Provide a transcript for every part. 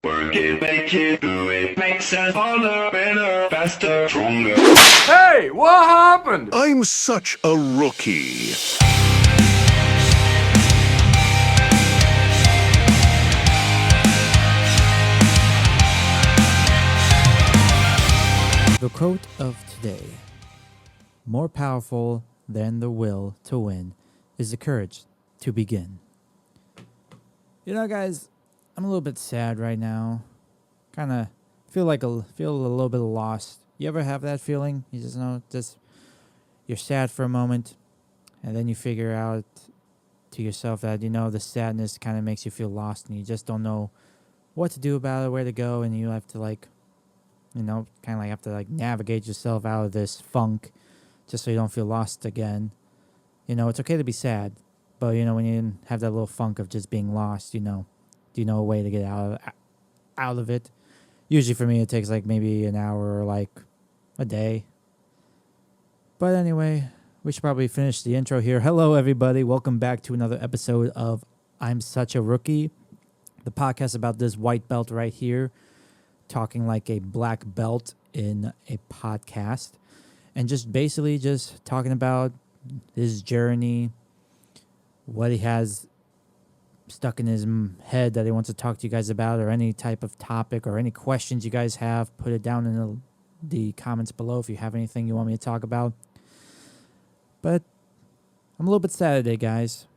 Work it, make it, do it, makes us harder, better, faster, stronger. Hey, what happened? I'm such a rookie. The quote of today: more powerful than the will to win is the courage to begin. You know, guys, I'm a little bit sad right now. Kind of feel a little bit lost. You ever have that feeling? You just know, you're sad for a moment, and then you figure out to yourself that the sadness kind of makes you feel lost, and you just don't know what to do about it, where to go, and you have to have to navigate yourself out of this funk just so you don't feel lost again. It's okay to be sad, but when you have that little funk of just being lost, do you know a way to get out of it? Usually for me, it takes maybe an hour or a day. But anyway, we should probably finish the intro here. Hello, everybody. Welcome back to another episode of I'm Such a Rookie, the podcast about this white belt right here, talking like a black belt in a podcast, and just basically just talking about his journey, what he has stuck in his head that he wants to talk to you guys about, or any type of topic or any questions you guys have. Put it down in the comments below if you have anything you want me to talk about. But I'm a little bit sad today, guys.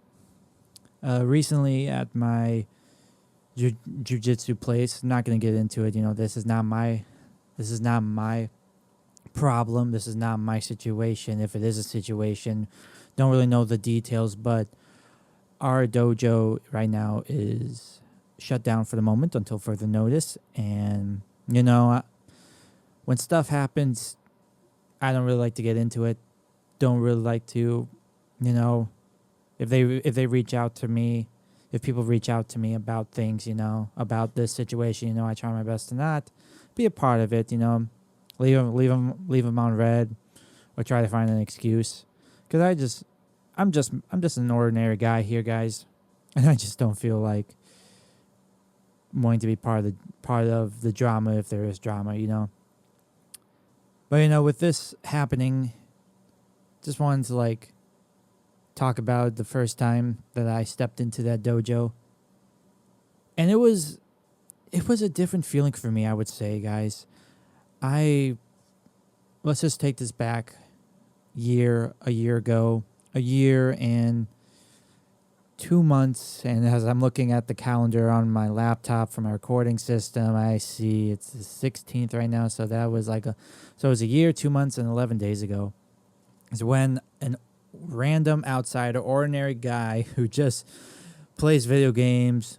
Recently at my Jiu-Jitsu place, I'm not going to get into it. This is not my problem. This is not my situation. If it is a situation, don't really know the details, but our dojo right now is shut down for the moment until further notice. And when stuff happens, I don't really like to get into it. Don't really like to, if they reach out to me, if people reach out to me about things, about this situation, I try my best to not be a part of it. Leave them on red, or try to find an excuse, because I'm just an ordinary guy here, guys, and I just don't feel like wanting to be part of the drama if there is drama. But with this happening, just wanted to talk about the first time that I stepped into that dojo, and it was a different feeling for me, I would say, guys. Let's just take this back a year ago, a year and 2 months, and as I'm looking at the calendar on my laptop for my recording system, I see it's the 16th right now, so that was it was a year, 2 months, and 11 days ago is when an random outsider, ordinary guy who just plays video games,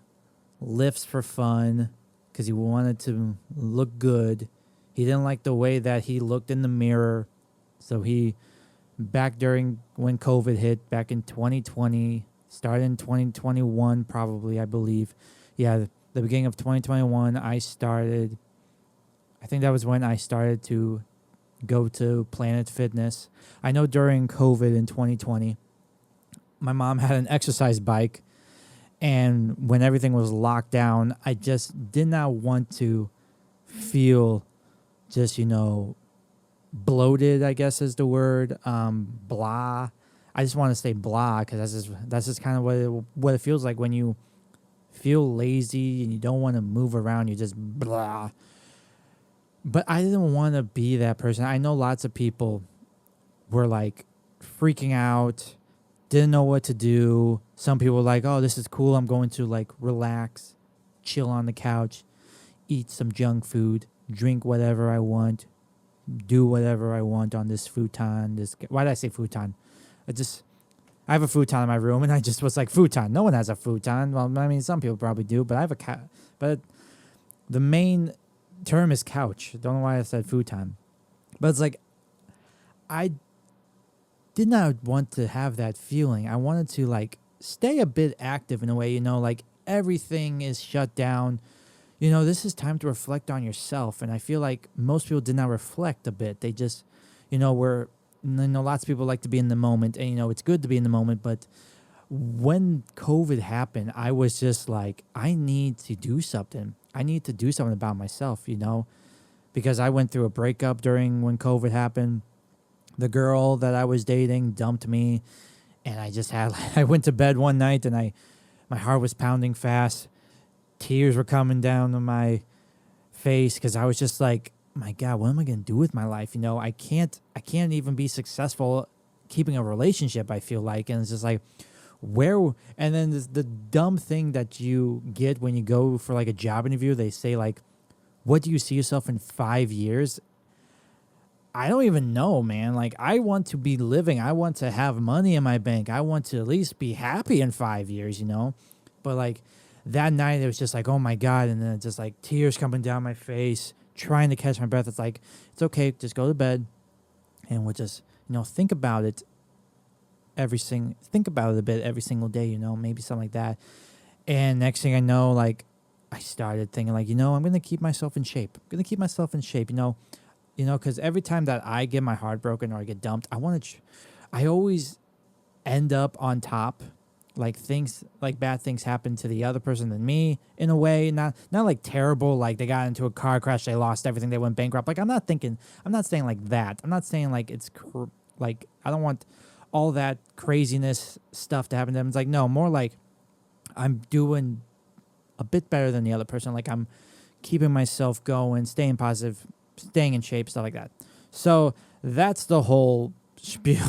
lifts for fun because he wanted to look good. He didn't like the way that he looked in the mirror, so back during when COVID hit, back in 2020, started in 2021 probably, I believe. Yeah, the beginning of 2021, I think that was when I started to go to Planet Fitness. I know during COVID in 2020, my mom had an exercise bike, and when everything was locked down, I just did not want to feel just, bloated, I guess is the word, blah. I just want to say blah, because that's just kind of what it feels like when you feel lazy and you don't want to move around. You just blah. But I didn't want to be that person. I know lots of people were freaking out, didn't know what to do. Some people were like, oh, this is cool. I'm going to relax, chill on the couch, eat some junk food, drink whatever I want, do whatever I want on this futon. Why did I say futon? I have a futon in my room, and I just was like, futon. No one has a futon. Well, I mean, some people probably do, but I have a cat. But the main term is couch. Don't know why I said futon. But it's I did not want to have that feeling. I wanted to stay a bit active in a way, everything is shut down. This is time to reflect on yourself. And I feel like most people did not reflect a bit. They just, lots of people like to be in the moment, and, it's good to be in the moment, but when COVID happened, I was just like, I need to do something. I need to do something about myself, because I went through a breakup during when COVID happened. The girl that I was dating dumped me, and I went to bed one night and my heart was pounding fast. Tears were coming down on my face because I was just like, my God, what am I going to do with my life? I can't even be successful keeping a relationship, I feel like. And it's just like, and then the dumb thing that you get when you go for like a job interview, they say like, what do you see yourself in 5 years? I don't even know, man. Like, I want to be living. I want to have money in my bank. I want to at least be happy in 5 years, But like that night, it was just like, oh my God. And then it's just like tears coming down my face, trying to catch my breath. It's like, it's okay. Just go to bed and we'll just, think about it think about it a bit every single day, maybe something like that. And next thing I know, like I started thinking like, I'm going to keep myself in shape. I'm going to keep myself in shape, because every time that I get my heart broken or I get dumped, I always end up on top. Like bad things happen to the other person than me in a way, not like terrible, like they got into a car crash, they lost everything, they went bankrupt. Like I'm not saying like that. I'm not saying like like I don't want all that craziness stuff to happen to them. It's like, no, more like I'm doing a bit better than the other person. Like I'm keeping myself going, staying positive, staying in shape, stuff like that. So that's the whole spiel.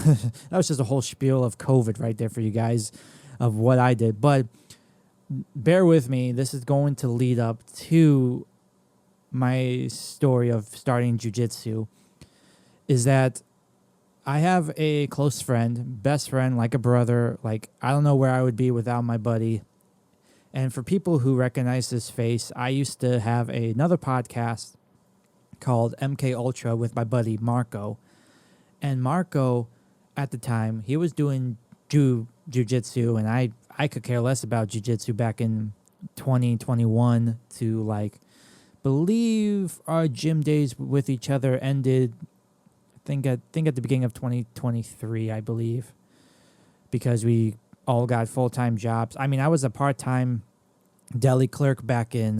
That was just a whole spiel of COVID right there for you guys of what I did. But bear with me. This is going to lead up to my story of starting jiu-jitsu. Is that I have a close friend, best friend, like a brother. Like, I don't know where I would be without my buddy. And for people who recognize this face, I used to have another podcast called MK Ultra with my buddy Marco. And Marco, at the time, he was doing jiu-jitsu, and I could care less about jiu-jitsu back in 2021 to, like, believe our gym days with each other ended, I think at the beginning of 2023, I believe, because we all got full-time jobs. I mean, I was a part-time deli clerk back in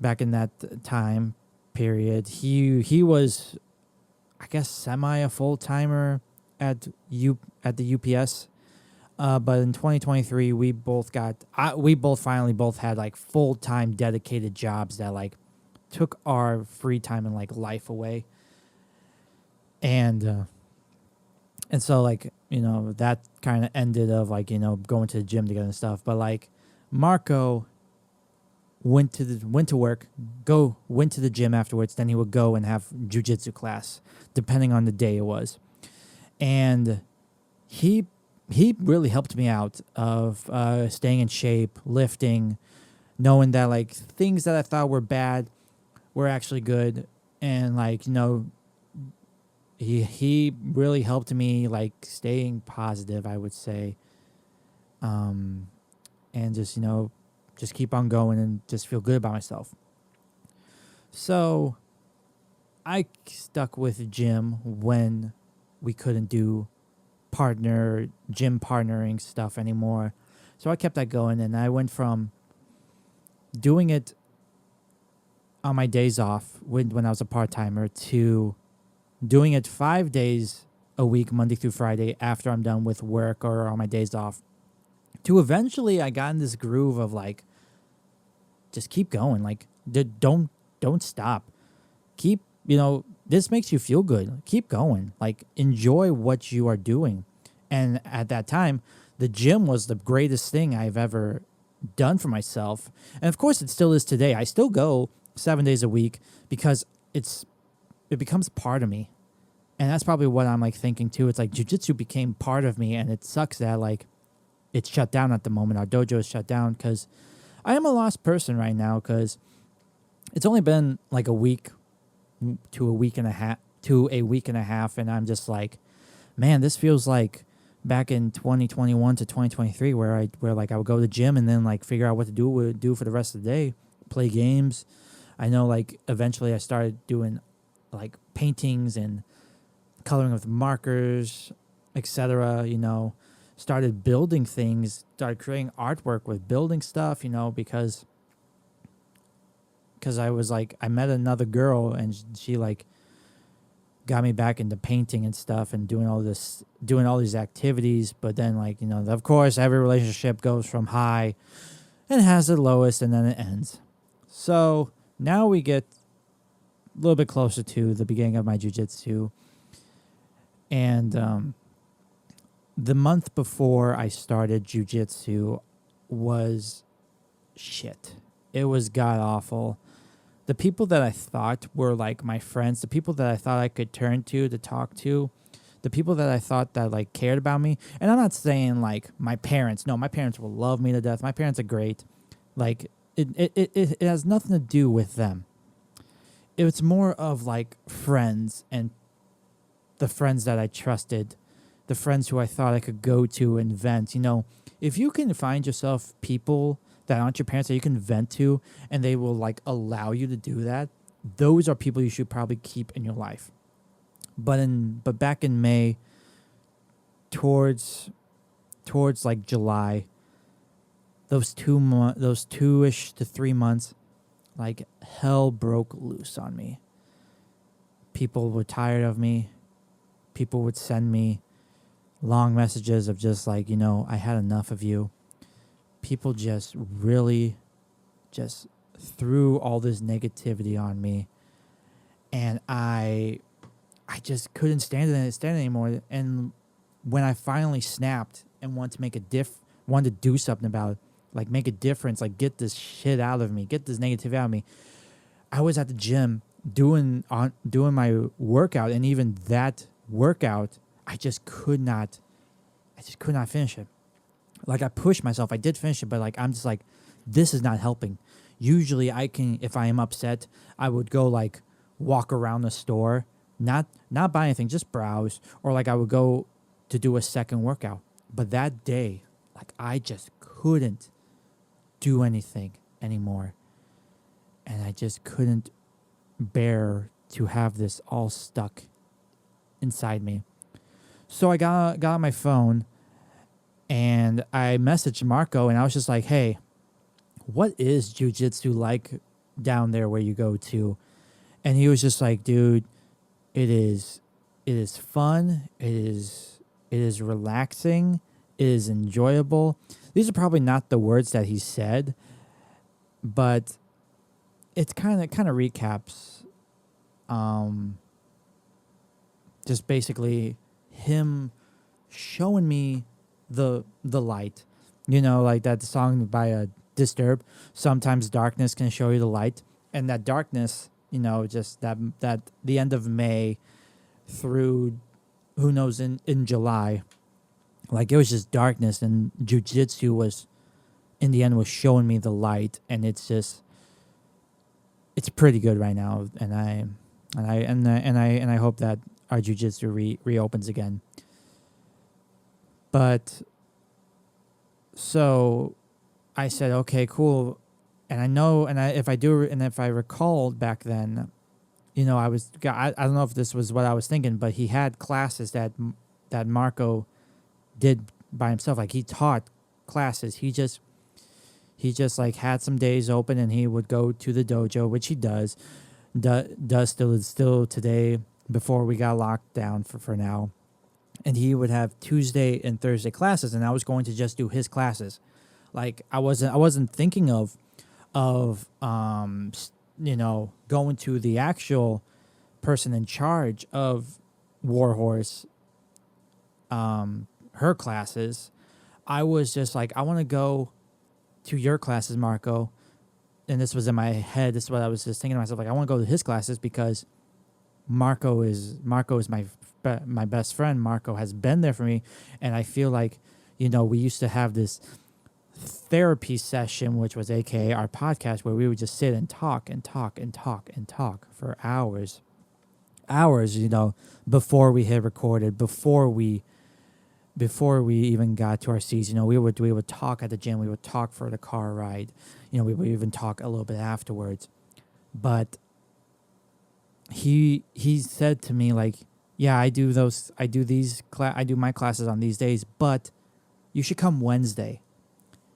that time period. He was, I guess, semi a full-timer at the UPS. But in 2023, we both finally had like full-time dedicated jobs that like took our free time and like life away. And so like, that kind of ended of like, going to the gym together and stuff. But like Marco went to work, went to the gym afterwards, then he would go and have jiu-jitsu class, depending on the day it was. And he really helped me out of staying in shape, lifting, knowing that like things that I thought were bad were actually good. And like, he really helped me like staying positive, I would say. And just, just keep on going and just feel good about myself. So I stuck with gym when we couldn't do gym partnering stuff anymore. So I kept that going, and I went from doing it on my days off when I was a part-timer to doing it 5 days a week, Monday through Friday, after I'm done with work or on my days off, to eventually I got in this groove of like, just keep going. Like, don't stop. Keep, this makes you feel good. Keep going. Like, enjoy what you are doing. And at that time, the gym was the greatest thing I've ever done for myself. And of course, it still is today. I still go 7 days a week because it becomes part of me. And that's probably what I'm like thinking too. It's like jiu-jitsu became part of me, and it sucks that like it's shut down at the moment. Our dojo is shut down because I am a lost person right now, because it's only been like a week to a week and a half, and I'm just like, man, this feels like back in 2021 to 2023 where like I would go to the gym and then like figure out what to do for the rest of the day, play games. I know like eventually I started doing like paintings and coloring with markers, etc., started building things, started creating artwork with building stuff, because I was like, I met another girl and she like got me back into painting and stuff and doing all these activities. But then like, of course every relationship goes from high and has the lowest and then it ends. So now we get a little bit closer to the beginning of my jiu-jitsu. And the month before I started jiu-jitsu was shit. It was god awful. The people that I thought were like my friends, the people that I thought I could turn to talk to, the people that I thought that like cared about me. And I'm not saying like my parents. No, my parents will love me to death. My parents are great. Like it has nothing to do with them. It's more of like friends and the friends that I trusted, the friends who I thought I could go to and vent. If you can find yourself people that aren't your parents that you can vent to and they will like allow you to do that, those are people you should probably keep in your life. But back in May, towards like July, those 2-ish to 3 months, like hell broke loose on me. People were tired of me. People would send me long messages of just like, I had enough of you. People just really just threw all this negativity on me. And I just couldn't stand it anymore. And when I finally snapped and wanted to do something about it, like make a difference, like get this shit out of me, get this negativity out of me, I was at the gym doing my workout, and even that workout, I just could not finish it. Like I pushed myself, I did finish it, but like I'm just like, this is not helping. Usually I can, if I am upset, I would go like walk around the store, not buy anything, just browse, or like I would go to do a second workout. But that day, like I just couldn't do anything anymore. And I just couldn't bear to have this all stuck inside me. So I got on my phone and I messaged Marco and I was just like, hey, what is jiu-jitsu like down there where you go to? And he was just like, dude, it is fun. It is relaxing. It is enjoyable. These are probably not the words that he said, but it's kind of recaps just basically him showing me the light. Like that song by Disturb, sometimes darkness can show you the light. And that darkness, just that the end of May through who knows in July, like it was just darkness, and jiu-jitsu was in the end was showing me the light. And it's pretty good right now, and I hope that our jiu-jitsu reopens again. But so I said, okay, cool. And I know, if I recalled back then, I don't know if this was what I was thinking, but he had classes that Marco did by himself. Like he taught classes. He just like had some days open and he would go to the dojo, which he does still today before we got locked down for now. And he would have Tuesday and Thursday classes, and I was going to just do his classes. Like I wasn't thinking of going to the actual person in charge of Warhorse her classes. I was just like, I want to go to your classes, Marco. And this was in my head. This is what I was just thinking to myself. Like, I want to go to his classes because Marco is my best friend. Marco has been there for me. And I feel like, we used to have this therapy session, which was AKA our podcast, where we would just sit and talk and talk and talk and talk for hours, before we hit recorded, before we even got to our seats. We would talk at the gym. We would talk for the car ride. We would even talk a little bit afterwards. But he said to me, like, yeah, I do my classes on these days, but you should come Wednesday,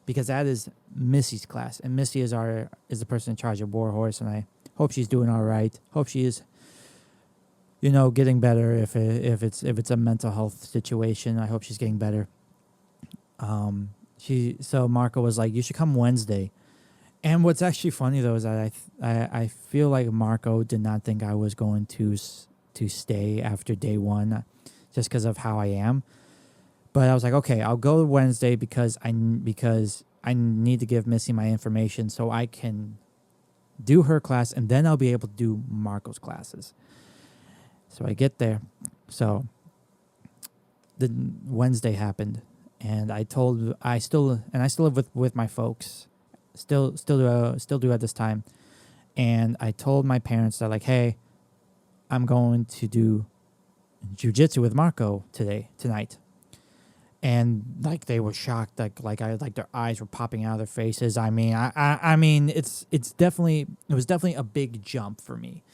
because that is Missy's class, and Missy is the person in charge of Warhorse, and I hope she's doing all right. Hope she is, getting better. If it's a mental health situation, I hope she's getting better. So Marco was like, you should come Wednesday. And what's actually funny though is that I feel like Marco did not think I was going to stay after day one, just because of how I am. But I was like, okay, I'll go Wednesday because I need to give Missy my information so I can do her class, and then I'll be able to do Marco's classes. So I get there. So the Wednesday happened, and I still live with my folks. Still do at this time. And I told my parents that, like, hey, I'm going to do jiu-jitsu with Marco tonight. And like they were shocked, like their eyes were popping out of their faces. I mean, it was definitely a big jump for me,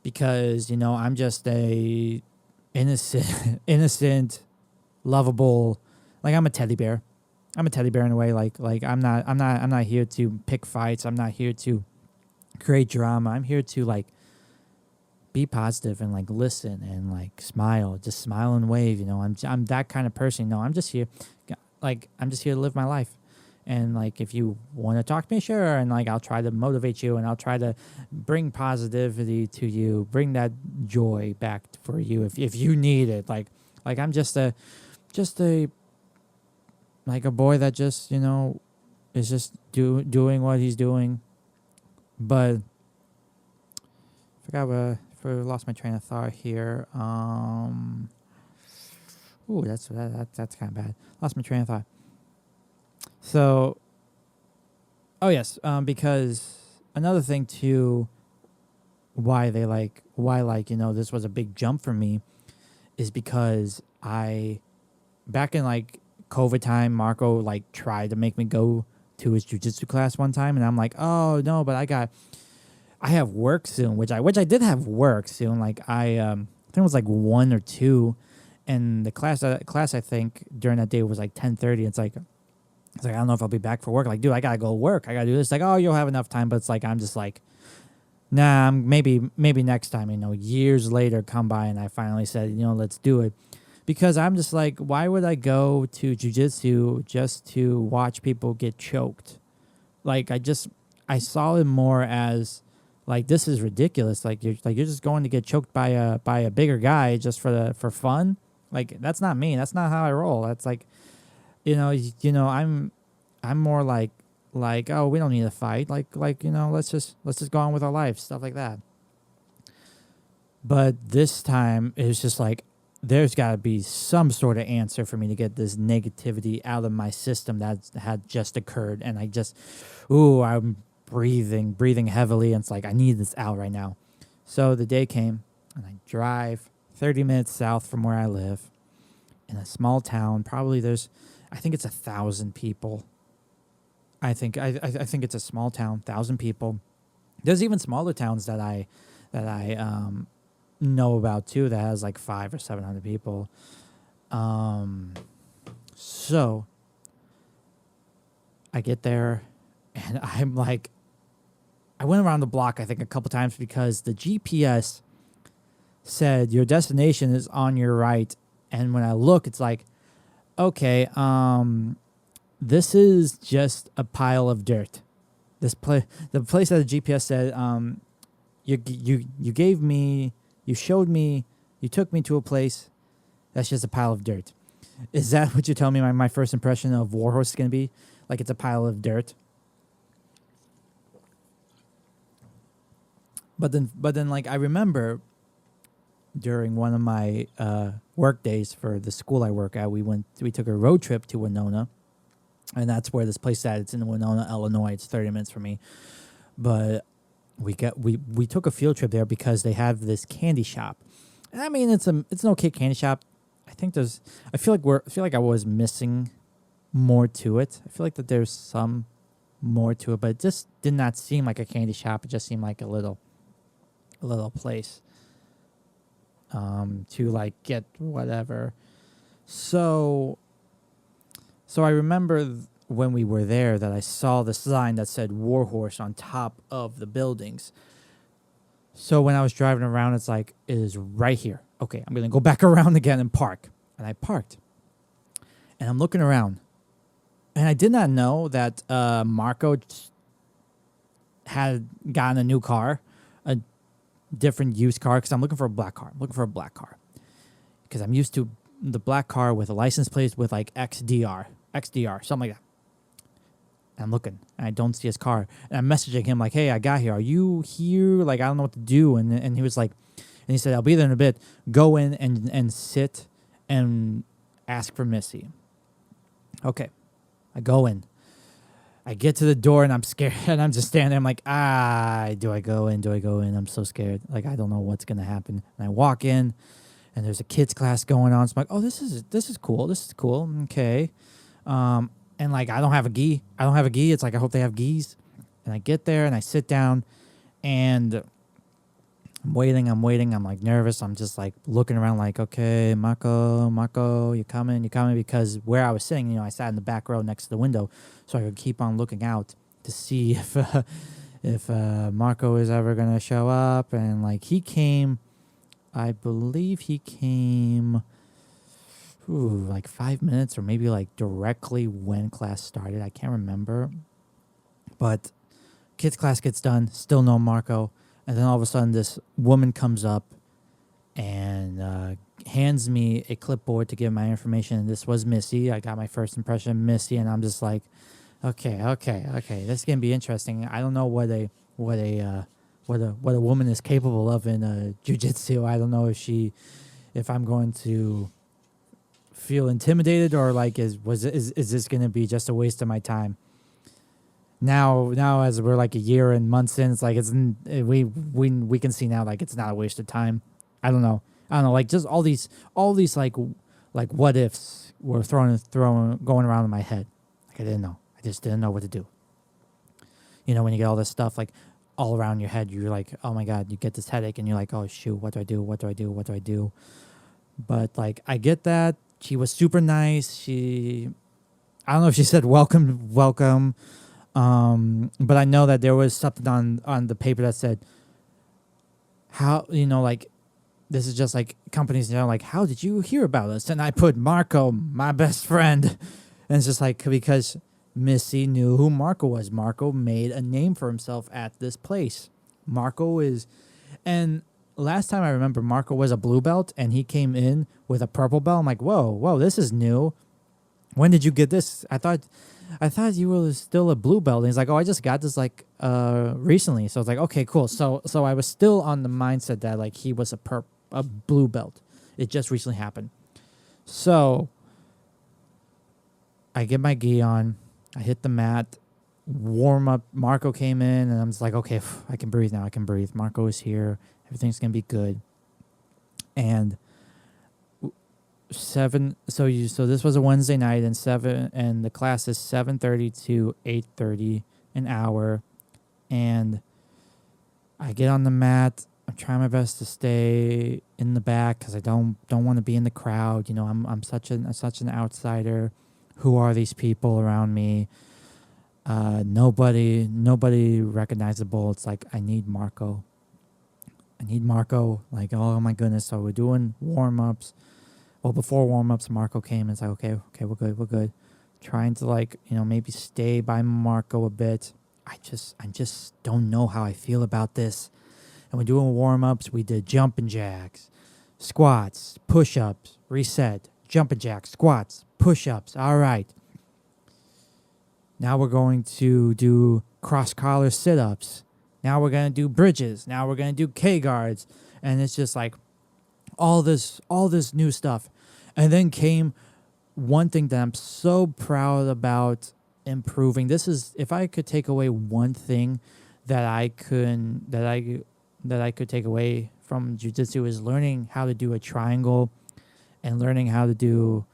because I'm just a innocent, lovable, like I'm a teddy bear. I'm a teddy bear in a way. Like I'm not here to pick fights. I'm not here to create drama. I'm here to like be positive and like listen and like smile, just smile and wave. I'm that kind of person. I'm just here, I'm just here to live my life. And like, if you want to talk to me, sure. And like, I'll try to motivate you, and I'll try to bring positivity to you, bring that joy back for you if you need it. Like I'm just a like a boy that just is just doing what he's doing. But lost my train of thought here. That's kind of bad. Lost my train of thought. So, yes, because another thing too, why this was a big jump for me, is because back in like COVID time, Marco like tried to make me go to his jiu-jitsu class one time, and I'm like, oh no, but I have work soon, which I did have work soon. Like I think it was like 1 or 2, and the class I think during that day was like 10:30. It's like I don't know if I'll be back for work. Like, dude, I gotta go work. I gotta do this. Like, oh, you'll have enough time. But it's like I'm just like, nah. Maybe next time. Years later come by, and I finally said, let's do it, because I'm just like, why would I go to jiu-jitsu just to watch people get choked? Like I saw it more as like, this is ridiculous. Like you're just going to get choked by a bigger guy just for fun. Like, that's not me. That's not how I roll. That's like, I'm more like, oh, we don't need to fight. Like, let's just go on with our life, stuff like that. But this time it was just like, there's got to be some sort of answer for me to get this negativity out of my system that had just occurred. And I'm breathing heavily, and it's like, I need this out right now. So the day came, and I drive 30 minutes south from where I live in a small town. Probably I think it's 1,000 people. I think it's a small town, 1,000 people. There's even smaller towns that I know about too, that has like 500 or 700 people. So I get there, and I'm like, I went around the block, I think, a couple times, because the GPS said your destination is on your right. And when I look, it's like, okay, this is just a pile of dirt. The place that the GPS said, you took me to a place that's just a pile of dirt. Is that what you tell me my first impression of Warhorse is going to be? Like, it's a pile of dirt? But then, like, I remember during one of my work days for the school I work at, we took a road trip to Winona, and that's where this place is at. It's in Winona, Illinois. It's 30 minutes from me, but we took a field trip there because they have this candy shop. And I mean, it's an okay candy shop. I feel like I was missing more to it. I feel like that there's some more to it, but it just did not seem like a candy shop. It just seemed like a little place to like get whatever. So So I remember when we were there that I saw the sign that said Warhorse on top of the buildings. So when I was driving around, it's like, it is right here. Okay, I'm going to go back around again and park. And I parked. And I'm looking around. And I did not know that Marco had gotten a new car, a different used car, because I'm looking for a black car. Because I'm used to the black car with a license plate with like XDR, something like that. And I'm looking, and I don't see his car. And I'm messaging him like, hey, I got here. Are you here? Like, I don't know what to do. And he was like, and he said, I'll be there in a bit. Go in and sit and ask for Missy. Okay. I go in. I get to the door, and I'm scared. And I'm just standing there. I'm like, do I go in? I'm so scared. Like, I don't know what's going to happen. And I walk in, and there's a kids class going on. So I'm like, oh, this is cool. Okay. And like, I don't have a gi. It's like, I hope they have gis. And I get there and I sit down and I'm waiting. I'm like nervous. I'm just like looking around like, okay, Marco, you coming? Because where I was sitting, I sat in the back row next to the window, so I could keep on looking out to see if Marco is ever going to show up. And like, he came, I believe he came like 5 minutes or maybe like directly when class started. I can't remember. But kids class gets done, still no Marco. And then all of a sudden this woman comes up and hands me a clipboard to give my information. And this was Missy. I got my first impression of Missy, and I'm just like, okay. This is gonna be interesting. I don't know what a woman is capable of in jiu-jitsu. I don't know if I'm going to feel intimidated or like is this going to be just a waste of my time. Now as we're like a year and months in, it's like we can see now like it's not a waste of time. I don't know, like just all these like what ifs were thrown going around in my head. Like I just didn't know what to do. When you get all this stuff like all around your head, you're like, oh my god, you get this headache and you're like, oh shoot, what do I do? But like, I get that. She was super nice. I don't know if she said welcome. But I know that there was something on the paper that said, how, like, this is just like companies, like, how did you hear about us? And I put Marco, my best friend. And it's just like, because Missy knew who Marco was. Marco made a name for himself at this place. And last time I remember, Marco was a blue belt, and he came in with a purple belt. I'm like, whoa, this is new. When did you get this? I thought you were still a blue belt. And he's like, oh, I just got this like recently. So I was like, okay, cool. So I was still on the mindset that like he was a blue belt. It just recently happened. So I get my gi on. I hit the mat. Warm up. Marco came in, and I'm just like, okay, I can breathe now. Marco is here. Everything's gonna be good. And 7. So this was a Wednesday night, and the class is 7:30 to 8:30 an hour. And I get on the mat. I'm trying my best to stay in the back because I don't want to be in the crowd. I'm such an outsider. Who are these people around me? Nobody recognizable. It's like I need Marco. Like, oh my goodness. So we're doing warm-ups. Well, before warm-ups, Marco came and it's like, okay, we're good. Trying to like, maybe stay by Marco a bit. I just don't know how I feel about this. And we're doing warm-ups. We did jumping jacks, squats, push-ups, reset, jumping jacks, squats, push-ups. All right. Now we're going to do cross-collar sit-ups. Now we're going to do bridges. Now we're going to do K-guards. And it's just like all this new stuff. And then came one thing that I'm so proud about improving. This is, if I could take away one thing that I could take away from jiu-jitsu, is learning how to do a triangle and learning how to do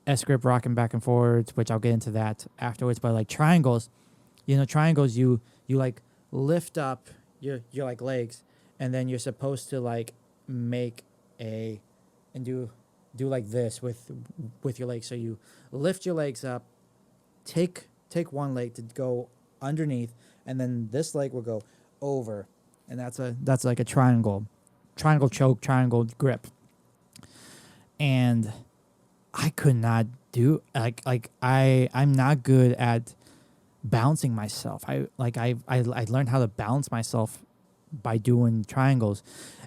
S-grip rocking back and forwards, which I'll get into that afterwards. But like triangles, you like lift up your like legs, and then you're supposed to like make and do like this with your legs. So you lift your legs up take one leg to go underneath, and then this leg will go over, and that's like a triangle choke, triangle grip. And I could not do I'm not good at balancing myself. I learned how to balance myself by doing triangles.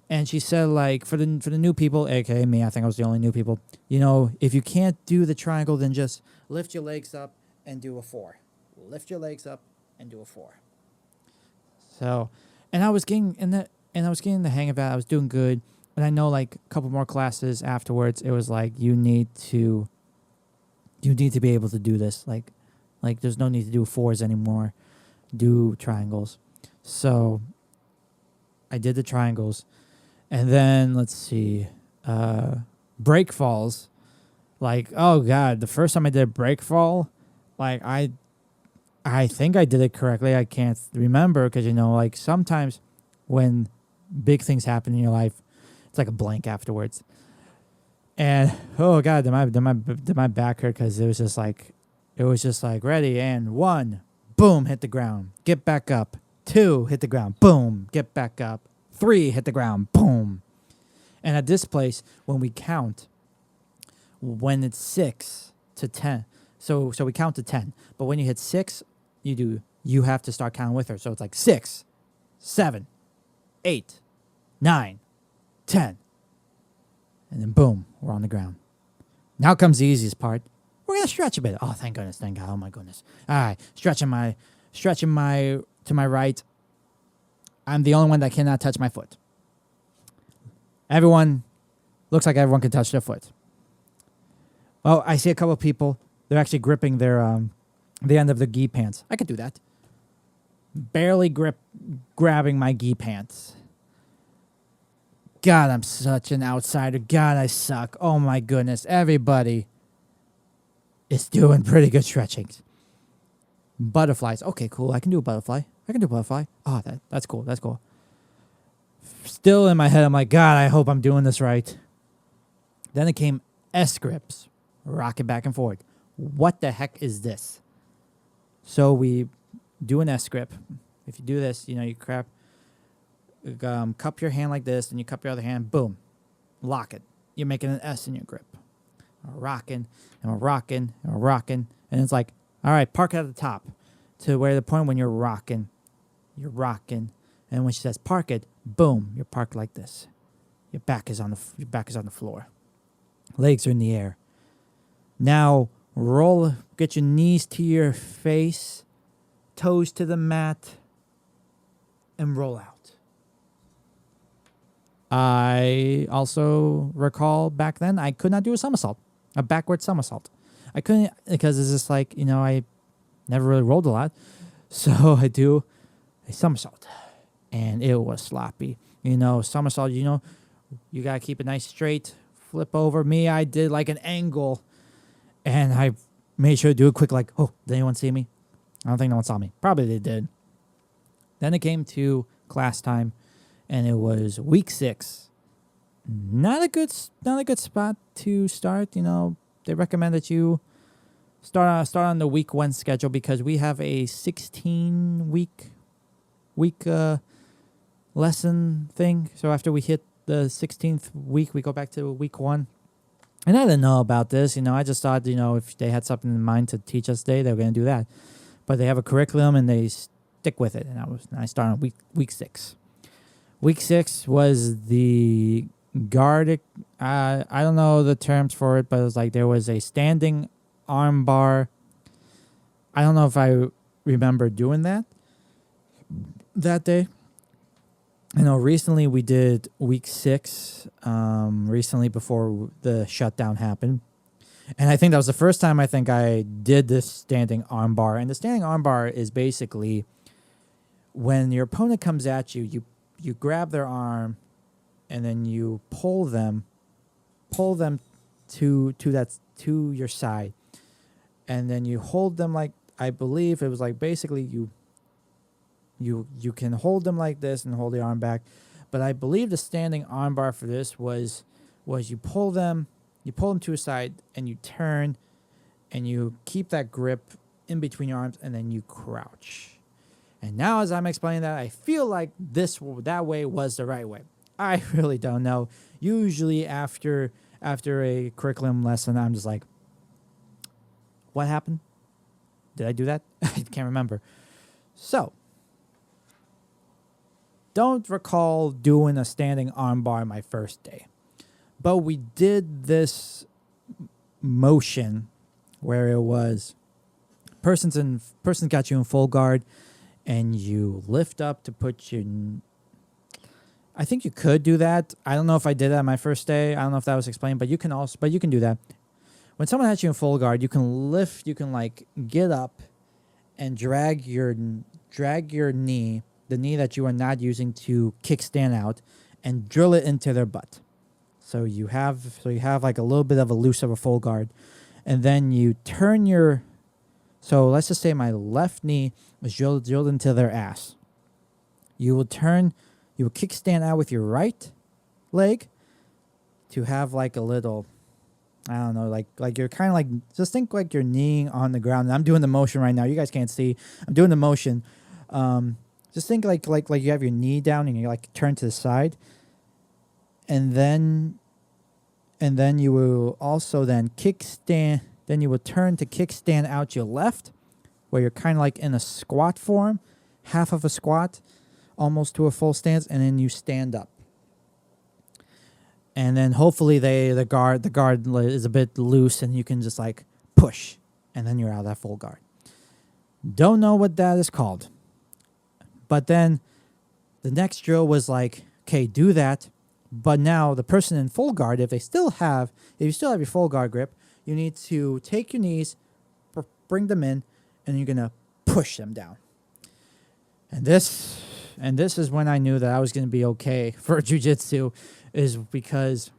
And she said, like, for the new people, aka me, I think I was the only new people, if you can't do the triangle, then just lift your legs up and do a 4. Lift your legs up and do a 4. So, and I was getting the hang of it. I was doing good. And I know, like, a couple more classes afterwards, it was like, you need to be able to do this. Like there's no need to do 4s anymore. Do triangles. So I did the triangles. And then, let's see, break falls. Like, oh God, the first time I did a break fall, like, I think I did it correctly. I can't remember because, like, sometimes when big things happen in your life, it's like a blank afterwards. And, oh God, did my back hurt because it was just like, ready, and 1, boom, hit the ground, get back up. 2, hit the ground, boom, get back up. 3, hit the ground, boom. And at this place, when we count, when it's 6 to 10, so we count to 10. But when you hit 6, you have to start counting with her. So it's like 6, 7, 8, 9, 10. And then boom, we're on the ground. Now comes the easiest part. We're gonna stretch a bit. Oh, thank goodness, thank God. Oh my goodness. All right, stretching to my right. I'm the only one that cannot touch my foot. Looks like everyone can touch their foot. Oh, I see a couple of people. They're actually gripping the end of the gi pants. I could do that. Barely grabbing my gi pants. God, I'm such an outsider. God, I suck. Oh my goodness. Everybody is doing pretty good stretchings. Butterflies. Okay, cool. I can do a butterfly. Oh, that's cool. That's cool. Still in my head, I'm like, God, I hope I'm doing this right. Then it came S grips. Rocking back and forth. What the heck is this? So we do an S grip. If you do this, you cup your hand like this, and you cup your other hand, boom, lock it. You're making an S in your grip. We're rocking, and we're rocking, and we're rocking. And it's like, all right, park it at the top to where the point when you're rocking. And when she says park it, boom, you're parked like this. Your back is on the floor. Legs are in the air. Now roll, get your knees to your face, toes to the mat, and roll out. I also recall back then I could not do a backward somersault. I couldn't because it's just like, I never really rolled a lot. So I do a somersault. And it was sloppy. Somersault, you got to keep it nice straight. Flip over. Me, I did like an angle. And I made sure to do a quick like, oh, did anyone see me? I don't think no one saw me. Probably they did. Then it came to class time. And it was week 6. Not a good spot to start. They recommend that you start on the week 1 schedule because we have a 16-week lesson thing. So after we hit the 16th week, we go back to week 1. And I didn't know about this. I just thought, if they had something in mind to teach us today, they were going to do that. But they have a curriculum and they stick with it. And I started on week 6. Week 6 was the guard. I don't know the terms for it, but it was like there was a standing arm bar. I don't know if I remember doing that day. Recently we did week 6, recently before the shutdown happened. And I think that was the first time I think I did this standing arm bar. And the standing arm bar is basically when your opponent comes at you, you grab their arm and then you pull them to your side. And then you hold them like, I believe it was like basically you can hold them like this and hold the arm back. But I believe the standing arm bar for this was you pull them to a side and you turn and you keep that grip in between your arms, and then you crouch. And now as I'm explaining that, I feel like that way was the right way. I really don't know. Usually after a curriculum lesson, I'm just like, what happened? Did I do that? I can't remember. So, don't recall doing a standing armbar my first day. But we did this motion where it was person got you in full guard, and you lift up to put your. I think you could do that. I don't know if I did that my first day. I don't know if that was explained, but you can do that. When someone has you in full guard, you can lift. You can like get up, and drag your knee, the knee that you are not using to kickstand out, and drill it into their butt. So you have like a little bit of a loose of a full guard, and then you turn your. So let's just say my left knee was drilled into their ass. You will kickstand out with your right leg to have like a little, I don't know, like you're kind of like, just think like you're kneeing on the ground. And I'm doing the motion right now. You guys can't see. I'm doing the motion. Just think like you have your knee down and you like turn to the side. And then you will also then kickstand. Then you will turn to kickstand out your left, where you're kind of like in a squat form, half of a squat, almost to a full stance, and then you stand up. And then hopefully the guard is a bit loose, and you can just like push, and then you're out of that full guard. Don't know what that is called. But then the next drill was like, okay, do that. But now the person in full guard, if you still have your full guard grip, you need to take your knees, bring them in, and you're gonna push them down. And this is when I knew that I was gonna be okay for jiu-jitsu, is because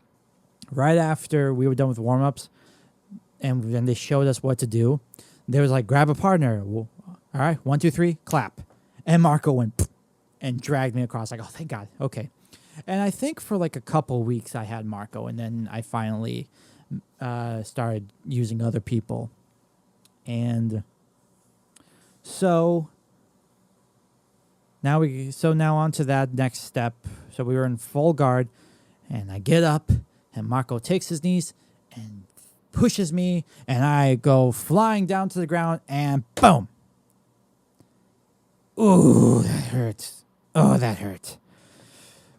right after we were done with warm-ups, and then they showed us what to do, they was like, grab a partner. All right, 1, 2, 3, clap. And Marco went and dragged me across. Like, oh, thank God. Okay. And I think for like a couple weeks I had Marco, and then I finally started using other people. And so now on to that next step. So we were in full guard, and I get up, and Marco takes his knees and pushes me, and I go flying down to the ground, and boom. Ooh, that hurts. Oh, that hurt.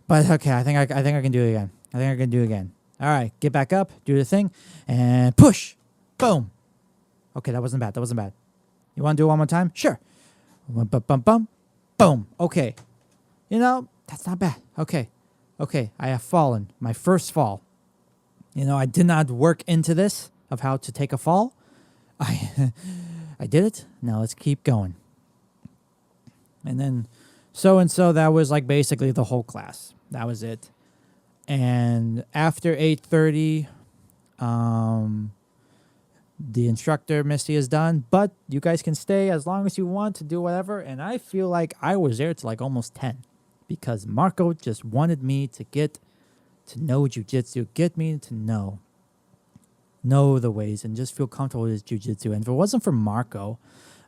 But okay, I think I can do it again. I think I can do it again. All right, get back up, do the thing, and push. Boom. Okay, that wasn't bad. You want to do it one more time? Sure. Bum, bum, bum, bum. Boom. Okay. That's not bad. Okay, I have fallen. My first fall. I did not work into this of how to take a fall. I did it. Now let's keep going. And then so that was like basically the whole class. That was it. And after 8:30, the instructor, Misty, is done. But you guys can stay as long as you want to do whatever. And I feel like I was there till like almost 10. Because Marco just wanted me to get to know jiu-jitsu. Get me to know the ways and just feel comfortable with jiu-jitsu. And if it wasn't for Marco,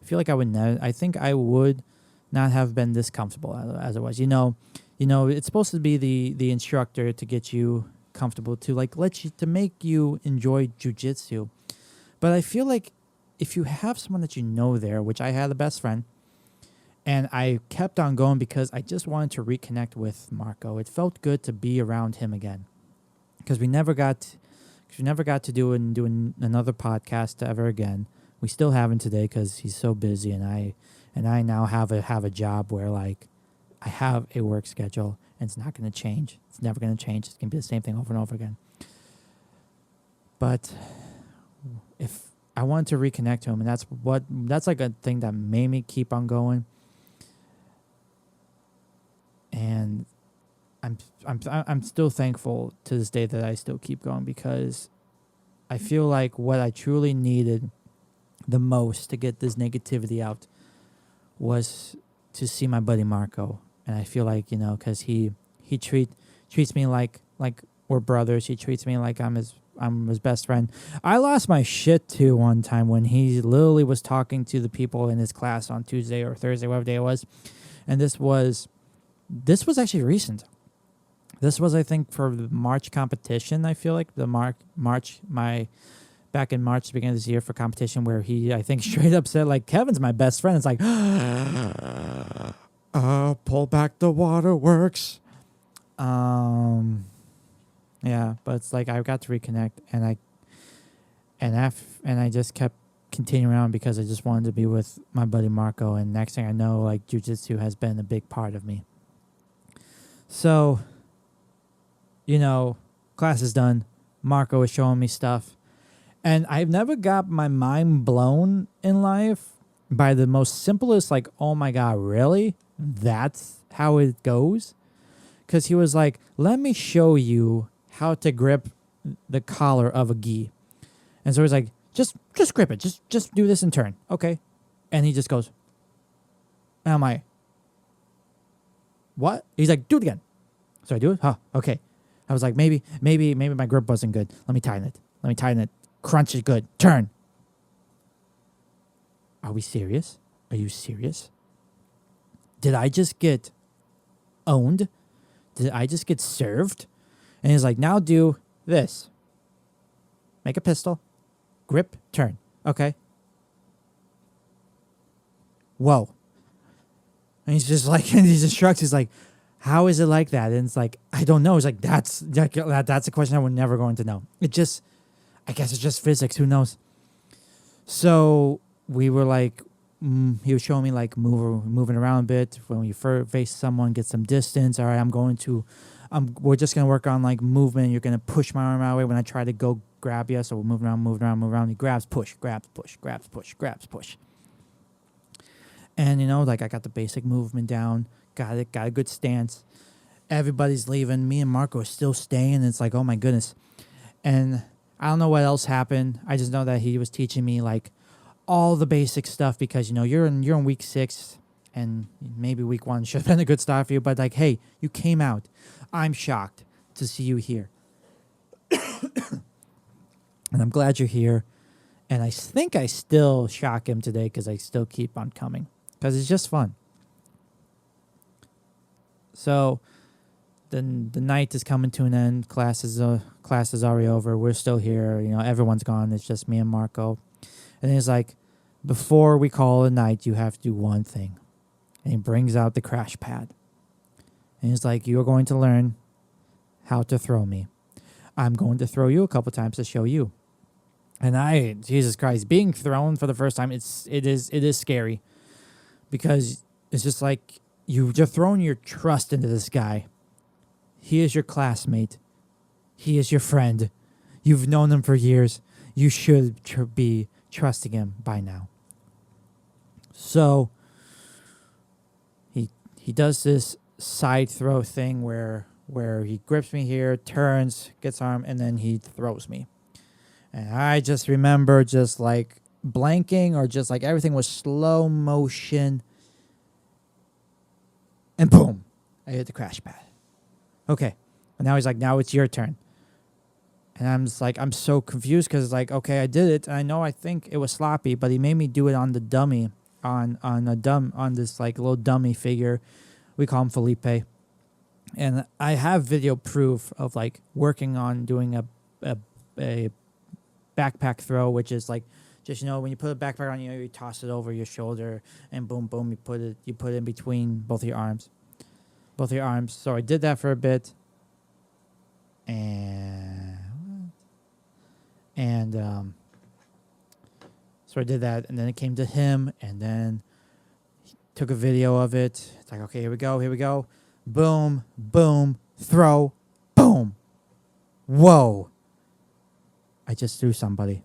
I feel like I would not have been this comfortable as it was. It's supposed to be the instructor to get you comfortable, to make you enjoy jiu-jitsu. But I feel like if you have someone that you know there, which I had a best friend, and I kept on going because I just wanted to reconnect with Marco. It felt good to be around him again, because we never got to do another podcast ever again. We still haven't today because he's so busy, and I now have a job where like I have a work schedule, and it's not going to change. It's never going to change. It's going to be the same thing over and over again. But if I wanted to reconnect to him, and that's like a thing that made me keep on going. And I'm still thankful to this day that I still keep going, because I feel like what I truly needed the most to get this negativity out was to see my buddy Marco. And I feel like, because he treats me like we're brothers. He treats me like I'm I'm his best friend. I lost my shit too one time when he literally was talking to the people in his class on Tuesday or Thursday, whatever day it was, and this was actually recent. This was, I think, for the March competition. I feel like the back in March, beginning of this year for competition, where he, I think, straight up said like, Kevin's my best friend. It's like, pull back the waterworks. Yeah, but it's like I got to reconnect, and I just kept continuing on because I just wanted to be with my buddy Marco. And next thing I know, like jiu-jitsu has been a big part of me. So, class is done. Marco is showing me stuff, and I've never got my mind blown in life by the most simplest, like, oh my God, really? That's how it goes? Because he was like, let me show you how to grip the collar of a gi. And so he's like, just grip it. Just do this and turn. Okay. And he just goes, and I'm like, what? He's like, do it again. So I do it? Huh, okay. I was like, maybe my grip wasn't good. Let me tighten it. Crunch it good. Turn. Are we serious? Are you serious? Did I just get owned? Did I just get served? And he's like, now do this. Make a pistol. Grip, turn. Okay. Whoa. And he's just like, and he just shrugs. He's like, how is it like that? And it's like, I don't know. He's like, that's a question I would never going to know. I guess it's just physics. Who knows? So we were like, he was showing me like moving around a bit. When you face someone, get some distance. All right, we're just going to work on like movement. You're going to push my arm out of the way when I try to go grab you. So we're moving around. He grabs, push, grabs, push, grabs, push, grabs, push. And, like I got the basic movement down. Got a good stance. Everybody's leaving. Me and Marco are still staying. And it's like, oh my goodness. And I don't know what else happened. I just know that he was teaching me like all the basic stuff because, you're in week 6 and maybe week 1 should have been a good start for you. But like, hey, you came out. I'm shocked to see you here. And I'm glad you're here. And I think I still shock him today because I still keep on coming because it's just fun. So the night is coming to an end. Class is already over. We're still here. Everyone's gone. It's just me and Marco. And he's like, before we call it a night, you have to do one thing. And he brings out the crash pad. And he's like, you're going to learn how to throw me. I'm going to throw you a couple times to show you. And Jesus Christ, being thrown for the first time, it is scary. Because it's just like, you've just thrown your trust into this guy. He is your classmate. He is your friend. You've known him for years. You should be trusting him by now. So he does this side throw thing where he grips me here, turns, gets arm, and then he throws me. And I just remember just like blanking or just like everything was slow motion. And boom, I hit the crash pad. Okay. And now he's like, now it's your turn. And I'm just like, I'm so confused because it's like, okay, I did it. And I think it was sloppy, but he made me do it on the dummy, on this like little dummy figure. We call him Felipe. And I have video proof of like working on doing a backpack throw, which is like, just, when you put a backpack on, you toss it over your shoulder and boom, boom, you put it in between both of your arms. So I did that for a bit. So I did that, and then it came to him, and then he took a video of it. It's like, okay, here we go. Boom, boom, throw, boom. Whoa. I just threw somebody.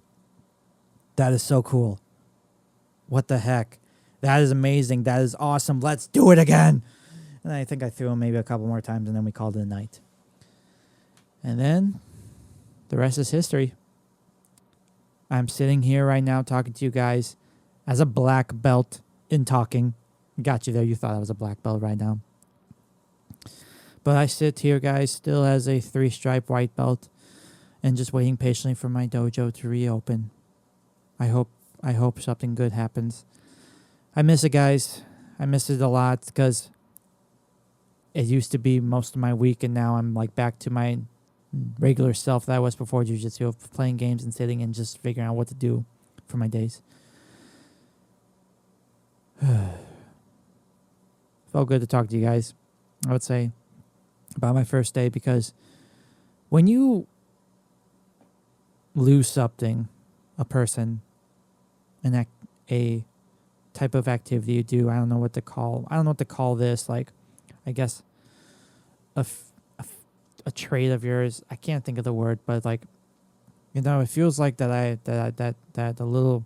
That is so cool. What the heck? That is amazing. That is awesome. Let's do it again. And I think I threw him maybe a couple more times, and then we called it a night. And then the rest is history. I'm sitting here right now talking to you guys as a black belt in talking. Got you there. You thought I was a black belt right now. But I sit here, guys, still as a 3-stripe white belt. and just waiting patiently for my dojo to reopen. I hope something good happens. I miss it, guys. I miss it a lot because it used to be most of my week, and now I'm like back to my regular self that I was before jiu-jitsu, of playing games and sitting and just figuring out what to do for my days. Felt good to talk to you guys, I would say, about my first day, because when you lose something, a person, a type of activity you do, I don't know what to call this, like, I guess a trait of yours. I can't think of the word, but like, it feels like that a little,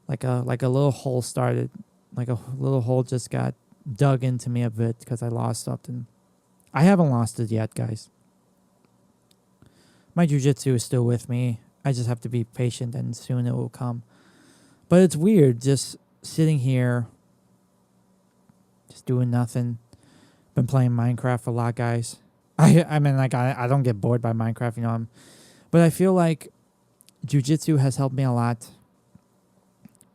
like a little hole started, like a little hole just got dug into me a bit because I lost something. I haven't lost it yet, guys. My jiu-jitsu is still with me. I just have to be patient, and soon it will come. But it's weird just sitting here, just doing nothing. Been playing Minecraft a lot, guys. I mean, like, I don't get bored by Minecraft, but I feel like jiu-jitsu has helped me a lot.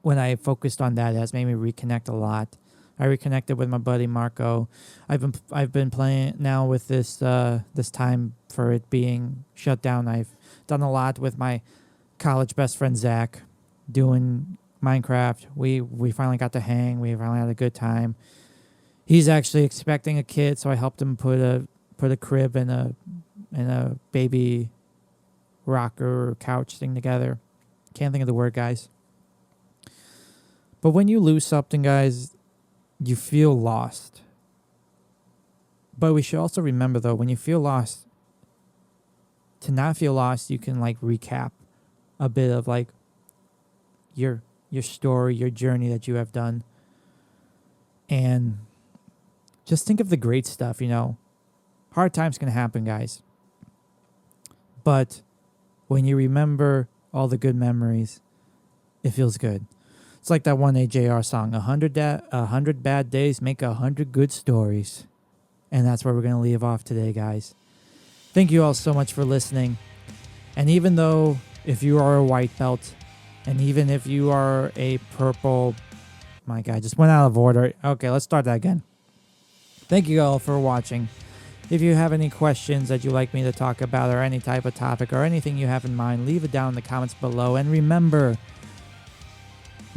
When I focused on that, it has made me reconnect a lot. I reconnected with my buddy Marco. I've been playing now with this time for it being shut down. I've done a lot with my college best friend Zach, doing Minecraft. We finally got to hang. We finally had a good time. He's actually expecting a kid, so I helped him put a crib and a baby rocker or couch thing together. Can't think of the word, guys. But when you lose something, guys, you feel lost. But we should also remember, though, when you feel lost, to not feel lost, you can like recap a bit of like your story, your journey that you have done, and just think of the great stuff. Hard times can happen, guys, but when you remember all the good memories, it feels good. It's like that one AJR song, 100 bad days make 100 good stories. And that's where we're going to leave off today, guys. Thank you all so much for listening. And even though if you are a white belt, and even if you are a purple, my God, I just went out of order. Okay, let's start that again. Thank you all for watching. If you have any questions that you'd like me to talk about, or any type of topic, or anything you have in mind, leave it down in the comments below. And remember,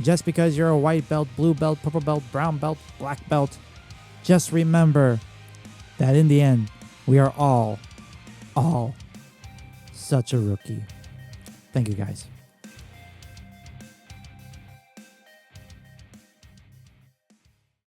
just because you're a white belt, blue belt, purple belt, brown belt, black belt, just remember that in the end, we are all such a rookie. Thank you, guys.